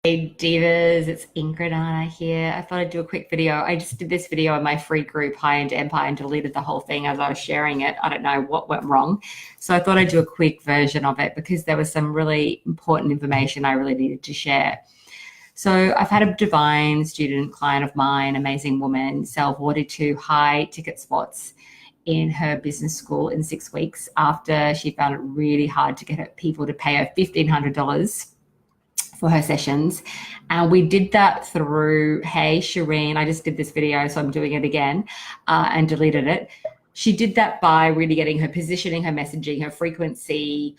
Hey divas, it's Ingrid Anna here. I thought I'd do a quick video. I just did this video on my free group, High End Empire, and deleted the whole thing as I was sharing it. I don't know what went wrong. So I thought I'd do a quick version of it because there was some really important information I really needed to share. So I've had a divine student client of mine, amazing woman, sell 42 high ticket spots in her business school in 6 weeks after she found it really hard to get her people to pay her $1,500 for her sessions. And we did that through, hey, Shireen, I just did this video, so I'm doing it again and deleted it. She did that by really getting her positioning, her messaging, her frequency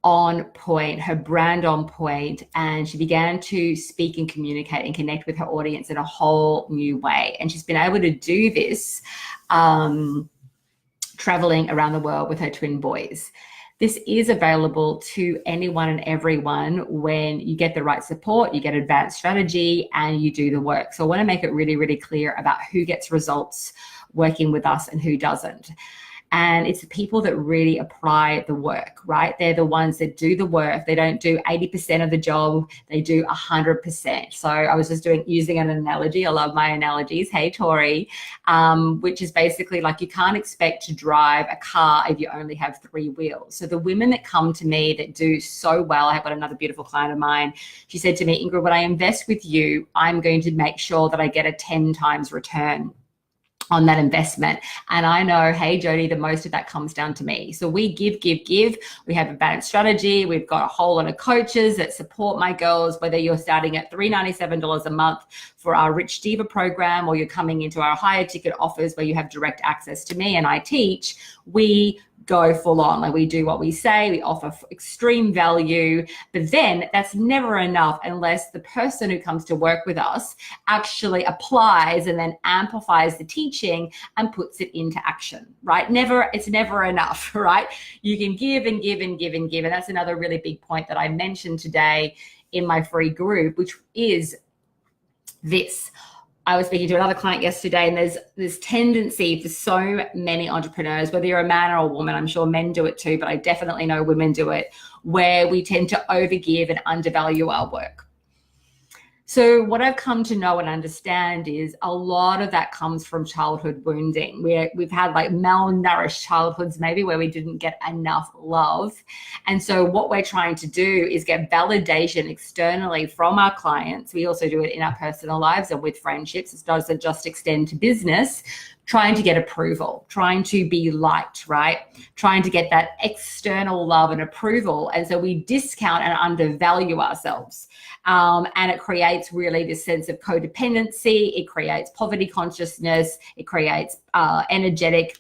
on point, her brand on point, and she began to speak and communicate and connect with her audience in a whole new way. And she's been able to do this traveling around the world with her twin boys. This is available to anyone and everyone when you get the right support, you get advanced strategy, and you do the work. So I want to make it really, really clear about who gets results working with us and who doesn't. And it's the people that really apply the work, right? They're the ones that do the work. They don't do 80% of the job, they do 100%. So I was just using an analogy. I love my analogies. Hey, Tori, which is basically like you can't expect to drive a car if you only have 3 wheels. So the women that come to me that do so well, I've got another beautiful client of mine. She said to me, Ingrid, when I invest with you, I'm going to make sure that I get a 10 times return on that investment. And I know, hey, Jody, the most of that comes down to me. So we give. We have a balanced strategy. We've got a whole lot of coaches that support my girls, whether you're starting at $397 a month for our Rich Diva program, or you're coming into our higher ticket offers where you have direct access to me and I teach. We go full on, like we do what we say, we offer extreme value, but then that's never enough unless the person who comes to work with us actually applies and then amplifies the teaching and puts it into action, right? It's never enough, right? You can give and give and give and give. And that's another really big point that I mentioned today in my free group, which is this. I was speaking to another client yesterday, and there's this tendency for so many entrepreneurs, whether you're a man or a woman, I'm sure men do it too, but I definitely know women do it, where we tend to overgive and undervalue our work. So what I've come to know and understand is a lot of that comes from childhood wounding. We've had like malnourished childhoods, maybe where we didn't get enough love. And so what we're trying to do is get validation externally from our clients. We also do it in our personal lives and with friendships. It doesn't just extend to business. Trying to get approval, trying to be liked, right? Trying to get that external love and approval. And so we discount and undervalue ourselves. And it creates really this sense of codependency. It creates poverty consciousness. It creates energetic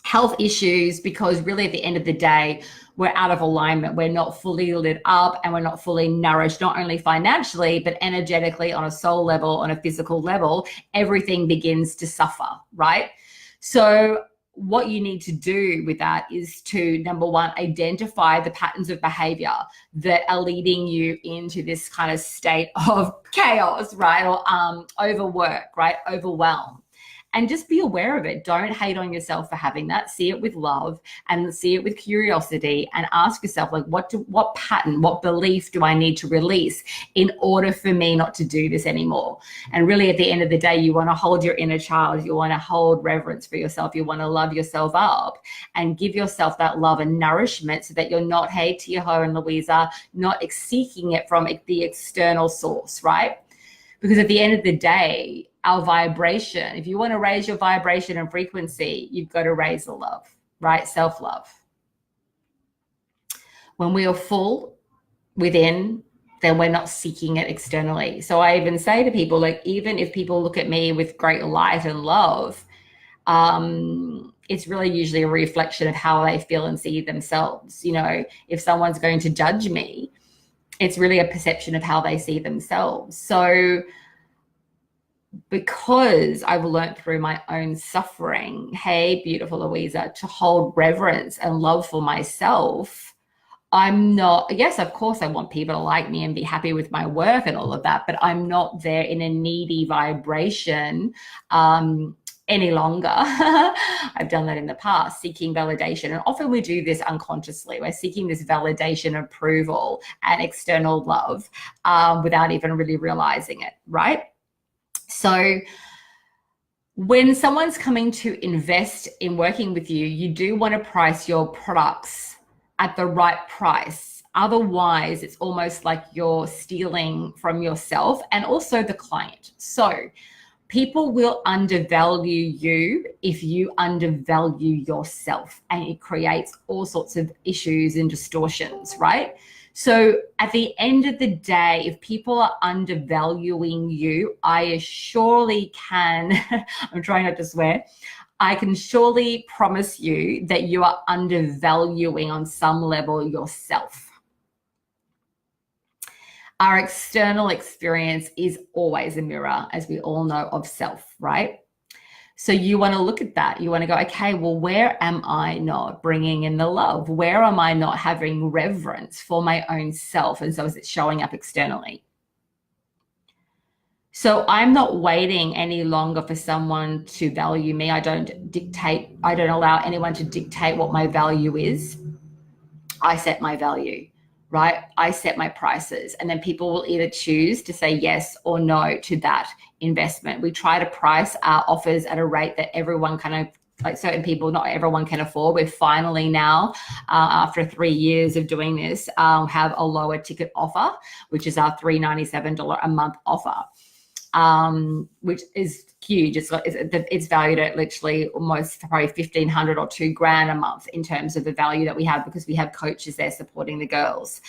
health issues, because really at the end of the day, we're out of alignment. We're not fully lit up and we're not fully nourished, not only financially, but energetically, on a soul level, on a physical level. Everything begins to suffer, right? So what you need to do with that is to, number one, identify the patterns of behavior that are leading you into this kind of state of chaos, right? Or overwork, right? Overwhelm. And just be aware of it. Don't hate on yourself for having that. See it with love and see it with curiosity, and ask yourself, like, what pattern, what belief do I need to release in order for me not to do this anymore? And really at the end of the day, you want to hold your inner child. You want to hold reverence for yourself. You want to love yourself up and give yourself that love and nourishment, so that you're not, hey, Tia-Ho and Louisa, not seeking it from the external source, right? Because at the end of the day, our vibration, if you want to raise your vibration and frequency, you've got to raise the love, right? Self-love. When we are full within, then we're not seeking it externally. So I even say to people, like, even if people look at me with great light and love, it's really usually a reflection of how they feel and see themselves. You know, if someone's going to judge me, it's really a perception of how they see themselves. So because I've learned through my own suffering, hey, beautiful Louisa, to hold reverence and love for myself, I'm not, yes, of course, I want people to like me and be happy with my work and all of that, but I'm not there in a needy vibration any longer. I've done that in the past, seeking validation. And often we do this unconsciously. We're seeking this validation, approval, and external love without even really realizing it, right? So when someone's coming to invest in working with you, you do want to price your products at the right price. Otherwise, it's almost like you're stealing from yourself and also the client. So people will undervalue you if you undervalue yourself, and it creates all sorts of issues and distortions, right? So at the end of the day, if people are undervaluing you, I surely can, I'm trying not to swear, I can surely promise you that you are undervaluing on some level yourself. Our external experience is always a mirror, as we all know, of self, right? So you want to look at that. You want to go, okay, well, where am I not bringing in the love? Where am I not having reverence for my own self? And so is it showing up externally? So I'm not waiting any longer for someone to value me. I don't allow anyone to dictate what my value is. I set my value, right? I set my prices, and then people will either choose to say yes or no to that investment. We try to price our offers at a rate that everyone kind of, like certain people, not everyone can afford. We're finally now, after 3 years of doing this, have a lower ticket offer, which is our $397 a month offer, which is huge. It's valued at literally almost probably $1,500 or $2,000 a month in terms of the value that we have, because we have coaches there supporting the girls.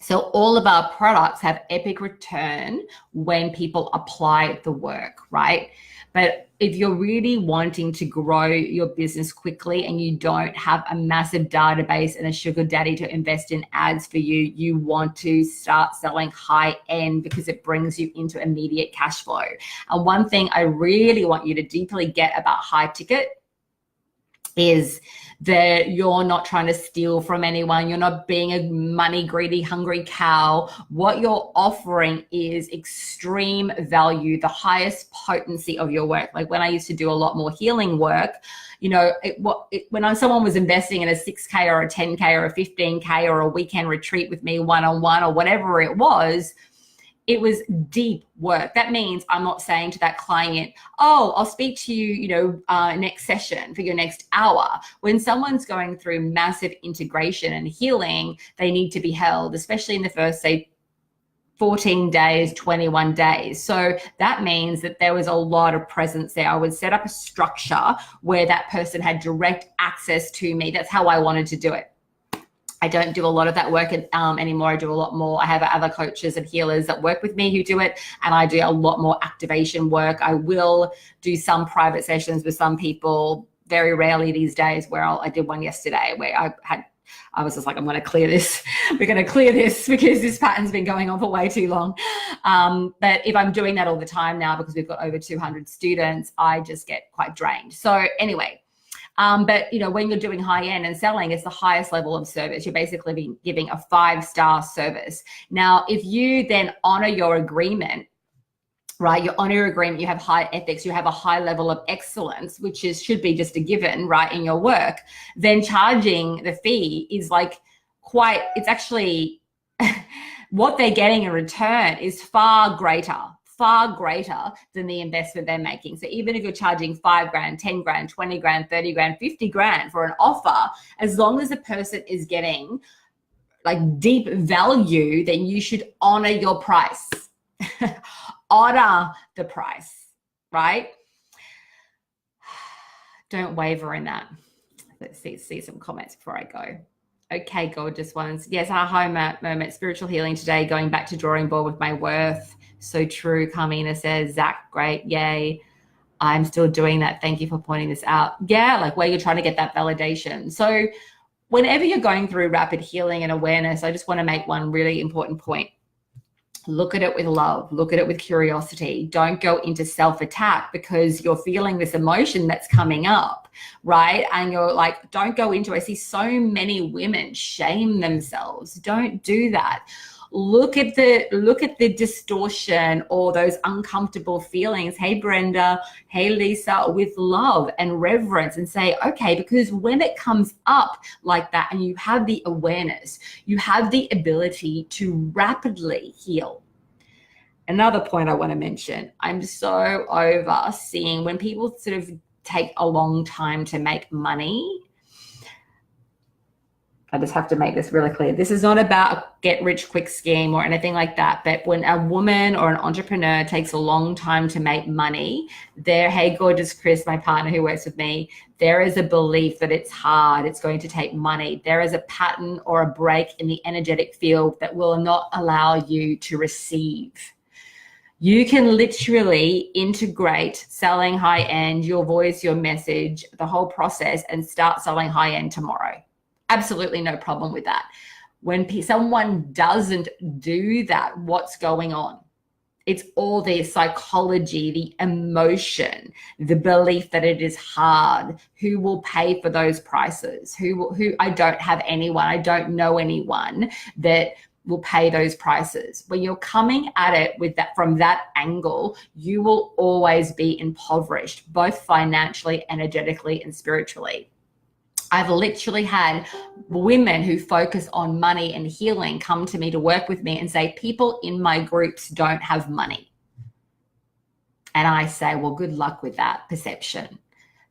So all of our products have epic return when people apply the work, right? But if you're really wanting to grow your business quickly and you don't have a massive database and a sugar daddy to invest in ads for you, you want to start selling high end because it brings you into immediate cash flow. And one thing I really want you to deeply get about high ticket is that you're not trying to steal from anyone. You're not being a money greedy, hungry cow. What you're offering is extreme value, the highest potency of your work. Like when I used to do a lot more healing work, you know, when someone was investing in a 6K or a 10K or a 15K or a weekend retreat with me one-on-one or whatever it was deep work. That means I'm not saying to that client, oh, I'll speak to you, next session for your next hour. When someone's going through massive integration and healing, they need to be held, especially in the first, say, 14 days, 21 days. So that means that there was a lot of presence there. I would set up a structure where that person had direct access to me. That's how I wanted to do it. I don't do a lot of that work anymore. I do a lot more. I have other coaches and healers that work with me who do it, and I do a lot more activation work. I will do some private sessions with some people, very rarely these days, where I did one yesterday where I was just like, I'm going to clear this. We're going to clear this because this pattern's been going on for way too long. But if I'm doing that all the time now, because we've got over 200 students, I just get quite drained. So anyway, but when you're doing high end and selling, it's the highest level of service. You're basically giving a 5-star service. Now, if you then honor your agreement, right? You honor your agreement, you have high ethics, you have a high level of excellence, which should be just a given, right, in your work, then charging the fee is it's actually what they're getting in return is far greater than the investment they're making. So even if you're charging $5,000, $10,000, $20,000, $30,000, $50,000 for an offer, as long as the person is getting deep value, then you should honor your price. Honor the price, right? Don't waver in that. Let's see some comments before I go. Okay, gorgeous ones. Yes, aha moment, spiritual healing today, going back to drawing board with my worth. So true. Carmina says, Zach, great. Yay. I'm still doing that. Thank you for pointing this out. Yeah, where you're trying to get that validation. So whenever you're going through rapid healing and awareness, I just want to make one really important point. Look at it with love. Look at it with curiosity. Don't go into self-attack because you're feeling this emotion that's coming up, right? And you're don't go into it. I see so many women shame themselves. Don't do that. Look at the distortion or those uncomfortable feelings. Hey, Brenda. Hey, Lisa, with love and reverence, and say, okay, because when it comes up like that and you have the awareness, you have the ability to rapidly heal. Another point I want to mention, I'm so over seeing when people sort of take a long time to make money. I just have to make this really clear. This is not about a get rich quick scheme or anything like that. But when a woman or an entrepreneur takes a long time to make money, hey, gorgeous Chris, my partner who works with me, there is a belief that it's hard, it's going to take money. There is a pattern or a break in the energetic field that will not allow you to receive. You can literally integrate selling high end, your voice, your message, the whole process, and start selling high end tomorrow. Absolutely no problem with that. When someone doesn't do that, what's going on? It's all the psychology, the emotion, the belief that it is hard. Who will pay for those prices? I don't have anyone, I don't know anyone that will pay those prices. When you're coming at it with that from that angle, you will always be impoverished, both financially, energetically, and spiritually. I've literally had women who focus on money and healing come to me to work with me and say, people in my groups don't have money. And I say, well, good luck with that perception.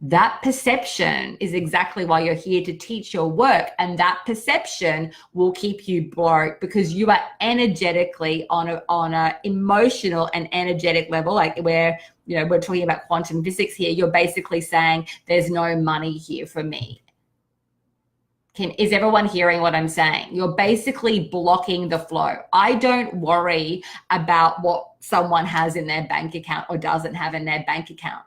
That perception is exactly why you're here to teach your work. And that perception will keep you broke because you are energetically on a emotional and energetic level, like where, we're talking about quantum physics here. You're basically saying there's no money here for me. Is everyone hearing what I'm saying? You're basically blocking the flow. I don't worry about what someone has in their bank account or doesn't have in their bank account.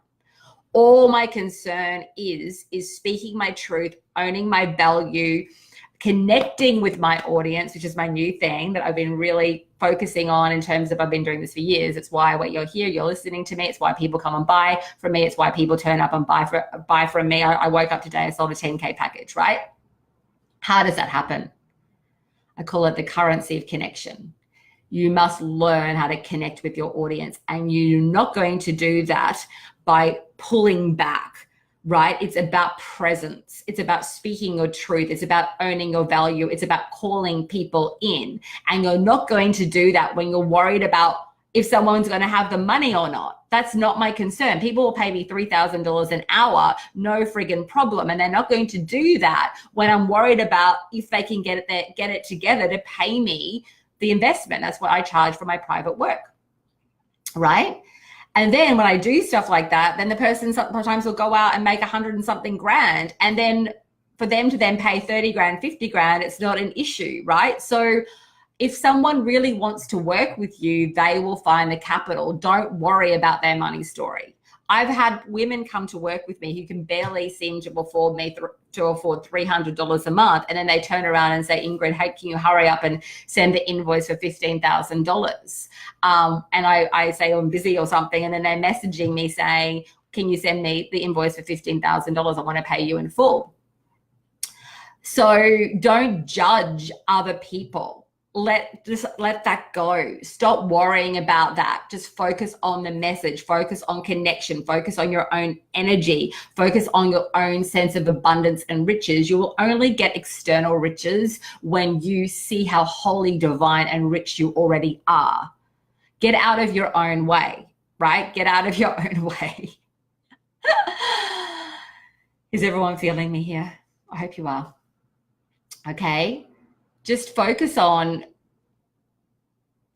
All my concern is speaking my truth, owning my value, connecting with my audience, which is my new thing that I've been really focusing on in terms of I've been doing this for years. It's why you're here, you're listening to me. It's why people come and buy from me. It's why people turn up and buy from me. I woke up today, I sold a 10K package, right? How does that happen? I call it the currency of connection. You must learn how to connect with your audience, and you're not going to do that by pulling back, right? It's about presence. It's about speaking your truth. It's about owning your value. It's about calling people in. And you're not going to do that when you're worried about if someone's going to have the money or not. That's not my concern. People will pay me $3,000 an hour, no friggin' problem. And they're not going to do that when I'm worried about if they can get it together to pay me the investment. That's what I charge for my private work, right? And then when I do stuff like that, then the person sometimes will go out and make 100 and something grand. And then for them to then pay 30 grand, 50 grand, it's not an issue, right? So if someone really wants to work with you, they will find the capital. Don't worry about their money story. I've had women come to work with me who can barely seem to afford $300 a month. And then they turn around and say, Ingrid, hey, can you hurry up and send the invoice for $15,000? And I say, I'm busy or something. And then they're messaging me saying, can you send me the invoice for $15,000? I want to pay you in full. So don't judge other people. Let that go. Stop worrying about that. Just focus on the message, focus on connection, focus on your own energy, focus on your own sense of abundance and riches. You will only get external riches when you see how holy, divine, and rich you already are. Get out of your own way, right? Get out of your own way. Is everyone feeling me here? I hope you are. Okay. Just focus on,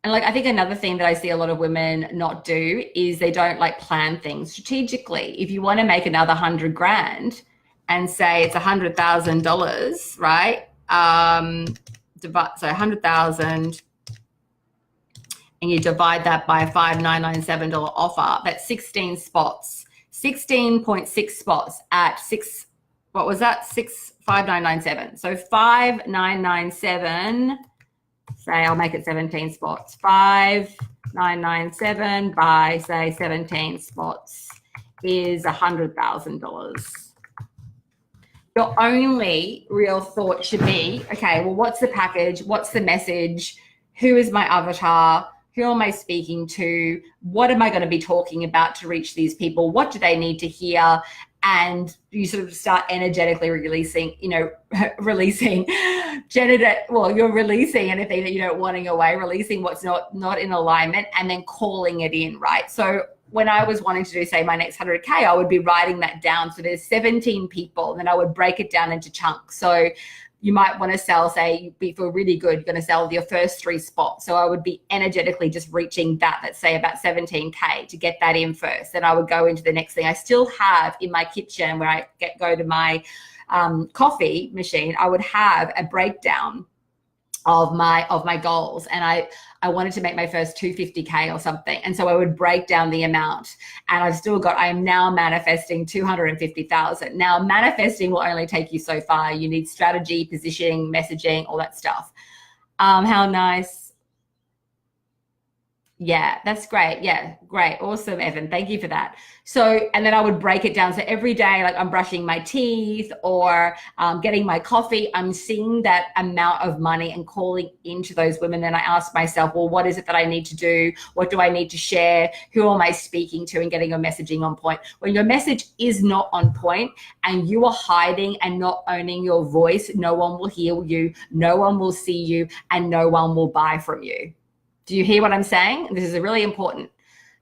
and I think another thing that I see a lot of women not do is they don't plan things strategically. If you want to make another 100 grand and say it's $100,000, right? So 100,000, and you divide that by a $5,997 offer, that's 16 spots, 16.6 spots at what was that? 5,997. So 5,997, say I'll make it 17 spots. 5,997 by say 17 spots is $100,000. Your only real thought should be, okay, well, what's the package? What's the message? who is my avatar? Who am I speaking to? What am I going to be talking about to reach these people? What do they need to hear? And you sort of start energetically releasing, releasing you're releasing anything that you don't want in your way, releasing what's not in alignment, and then calling it in, right? So when I was wanting to do, say, my next 100K, I would be writing that down. So there's 17 people, and then I would break it down into chunks. So you might want to sell, say, you feel really good, you're going to sell your first 3 spots. So I would be energetically just reaching that, let's say about 17K, to get that in first. Then I would go into the next thing. I still have in my kitchen where I go to my coffee machine, I would have a breakdown of my goals, and I wanted to make my first 250K or something, and so I would break down the amount, and I am now manifesting 250,000. Now, manifesting will only take you so far. You need strategy, positioning, messaging, all that stuff. How nice. Yeah, that's great. Yeah, great. Awesome, Evan. Thank you for that. So, and then I would break it down. So every day, like I'm brushing my teeth or getting my coffee, I'm seeing that amount of money and calling into those women. Then I ask myself, well, what is it that I need to do? What do I need to share? Who am I speaking to? And getting your messaging on point. When your message is not on point and you are hiding and not owning your voice, no one will hear you, no one will see you, and no one will buy from you. Do you hear what I'm saying? This is really important.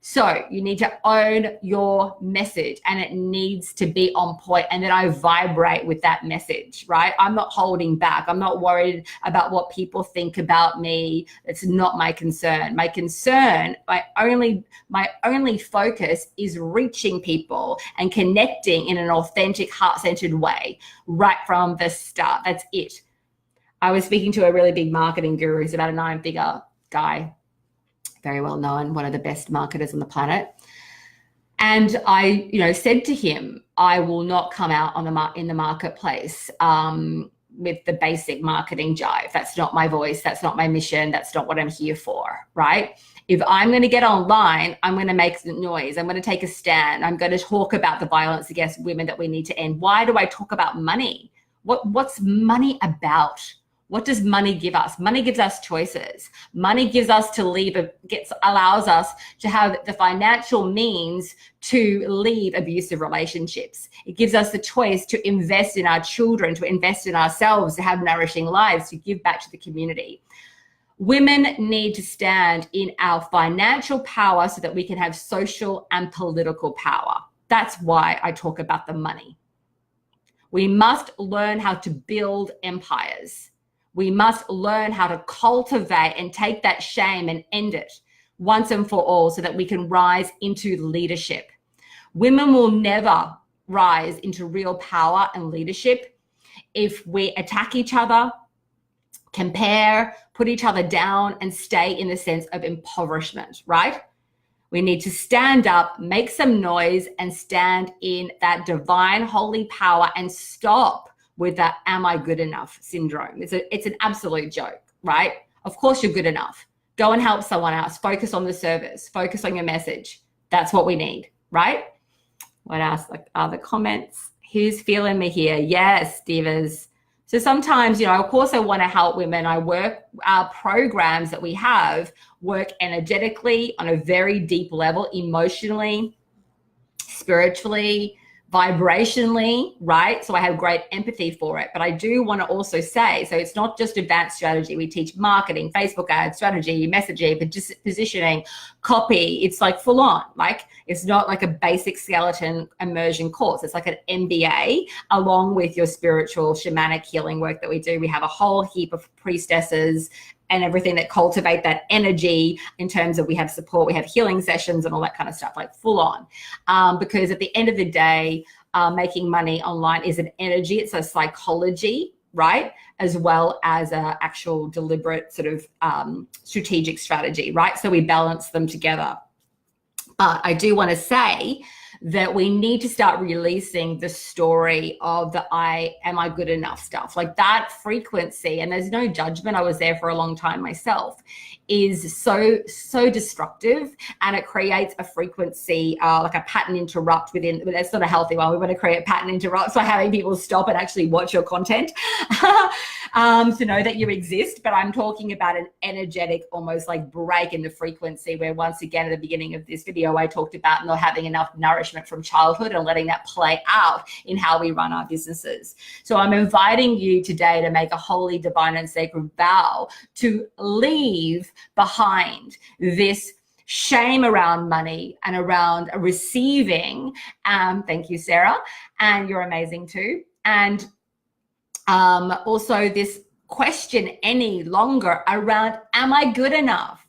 So you need to own your message, and it needs to be on point. And then I vibrate with that message, right? I'm not holding back. I'm not worried about what people think about me. It's not my concern. My concern, my only focus is reaching people and connecting in an authentic, heart-centered way right from the start. That's it. I was speaking to a really big marketing guru. He's about a 9-figure guy, very well known, one of the best marketers on the planet. And I, said to him, I will not come out in the marketplace with the basic marketing jive. That's not my voice. That's not my mission. That's not what I'm here for, right? If I'm going to get online, I'm going to make noise. I'm going to take a stand. I'm going to talk about the violence against women that we need to end. Why do I talk about money? What's money about? What does money give us? Money gives us choices. Money gives us allows us to have the financial means to leave abusive relationships. It gives us the choice to invest in our children, to invest in ourselves, to have nourishing lives, to give back to the community. Women need to stand in our financial power so that we can have social and political power. That's why I talk about the money. We must learn how to build empires. We must learn how to cultivate and take that shame and end it once and for all so that we can rise into leadership. Women will never rise into real power and leadership if we attack each other, compare, put each other down, and stay in the sense of impoverishment, right? We need to stand up, make some noise, and stand in that divine holy power and stop with that am I good enough syndrome. It's an absolute joke, right? Of course you're good enough. Go and help someone else. Focus on the service. Focus on your message. That's what we need, right? What else? Like other comments? Who's feeling me here? Yes, divas. So sometimes, of course I want to help women. Our programs that we have work energetically on a very deep level, emotionally, spiritually, vibrationally, right? So I have great empathy for it. But I do want to also say, so it's not just advanced strategy. We teach marketing, Facebook ads, strategy, messaging, positioning, copy. It's like full on. Like it's not like a basic skeleton immersion course. It's like an MBA along with your spiritual shamanic healing work that we do. We have a whole heap of priestesses and everything that cultivate that energy in terms of we have support, we have healing sessions and all that kind of stuff, like full on. Because at the end of the day, making money online is an energy, it's a psychology, right? As well as a actual deliberate sort of strategic strategy, right? So we balance them together. But I do want to say that we need to start releasing the story of the am I good enough stuff. Like that frequency, and there's no judgment, I was there for a long time myself, is so destructive, and it creates a frequency, like a pattern interrupt within, but that's not a healthy one. We want to create pattern interrupts by having people stop and actually watch your content to know that you exist. But I'm talking about an energetic, almost like break in the frequency, where once again, at the beginning of this video, I talked about not having enough nourishment from childhood and letting that play out in how we run our businesses. So I'm inviting you today to make a holy, divine, and sacred vow to leave behind this shame around money and around receiving. Thank you, Sarah, and you're amazing too. And also this question any longer around, am I good enough?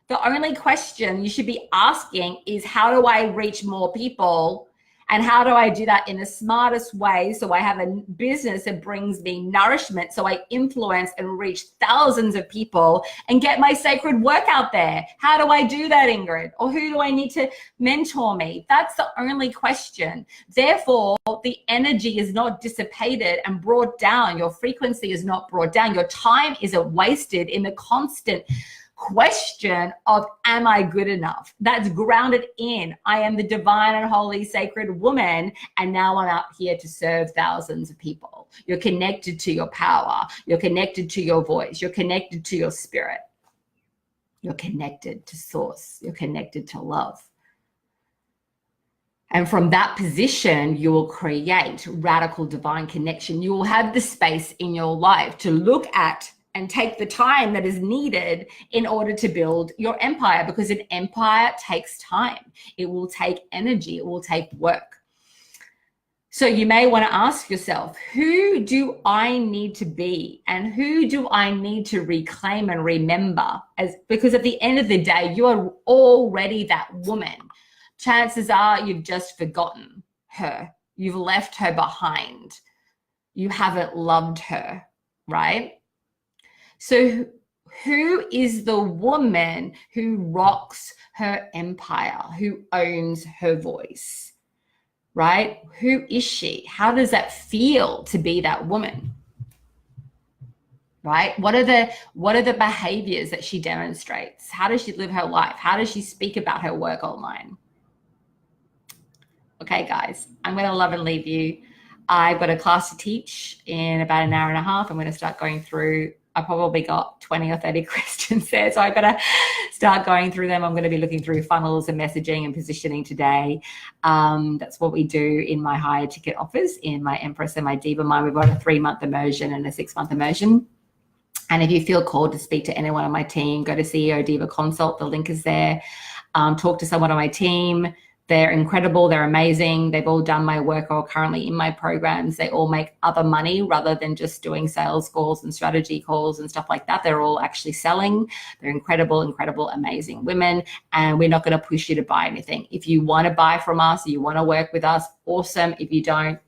The only question you should be asking is, how do I reach more people? And how do I do that in the smartest way so I have a business that brings me nourishment, so I influence and reach thousands of people and get my sacred work out there? How do I do that, Ingrid? Or who do I need to mentor me? That's the only question. Therefore, the energy is not dissipated and brought down. Your frequency is not brought down. Your time isn't wasted in the constant question of, am I good enough? That's grounded in, I am the divine and holy sacred woman, and now I'm out here to serve thousands of people. You're connected to your power. You're connected to your voice. You're connected to your spirit. You're connected to source. You're connected to love. And from that position, you will create radical divine connection. You will have the space in your life to look at and take the time that is needed in order to build your empire, because an empire takes time. It will take energy. It will take work. So you may want to ask yourself, who do I need to be, and who do I need to reclaim and remember? Because at the end of the day, you are already that woman. Chances are you've just forgotten her. You've left her behind. You haven't loved her, right? So who is the woman who rocks her empire, who owns her voice, right? Who is she? How does that feel to be that woman, right? What are the behaviors that she demonstrates? How does she live her life? How does she speak about her work online? Okay, guys, I'm going to love and leave you. I've got a class to teach in about an hour and a half. I'm going to start going through, I probably got 20 or 30 questions there, so I've got to start going through them. I'm going to be looking through funnels and messaging and positioning today. That's what we do in my higher ticket offers, in my Empress and my Diva Mind. We've got a 3-month immersion and a 6-month immersion. And if you feel called to speak to anyone on my team, go to CEO Diva Consult. The link is there. Talk to someone on my team. They're incredible. They're amazing. They've all done my work or are currently in my programs. They all make other money rather than just doing sales calls and strategy calls and stuff like that. They're all actually selling. They're incredible, incredible, amazing women. And we're not going to push you to buy anything. If you want to buy from us, you want to work with us, awesome. If you don't,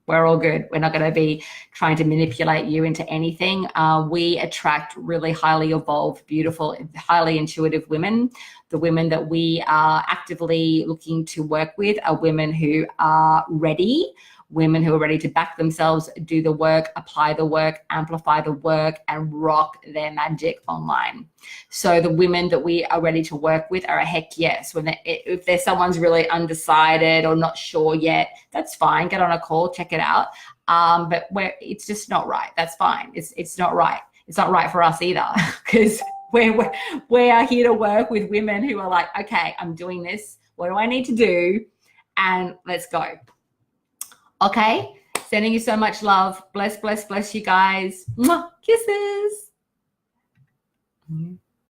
we're all good. We're not going to be trying to manipulate you into anything. We attract really highly evolved, beautiful, highly intuitive women. The women that we are actively looking to work with are women who are ready, women who are ready to back themselves, do the work, apply the work, amplify the work, and rock their magic online. So the women that we are ready to work with are a heck yes. If there's someone's really undecided or not sure yet, that's fine. Get on a call, check it out. But it's just not right. That's fine. It's not right. It's not right for us either, because we are here to work with women who are like, okay, I'm doing this. What do I need to do? And let's go. Okay, sending you so much love. Bless, bless, bless you guys. Mwah. Kisses.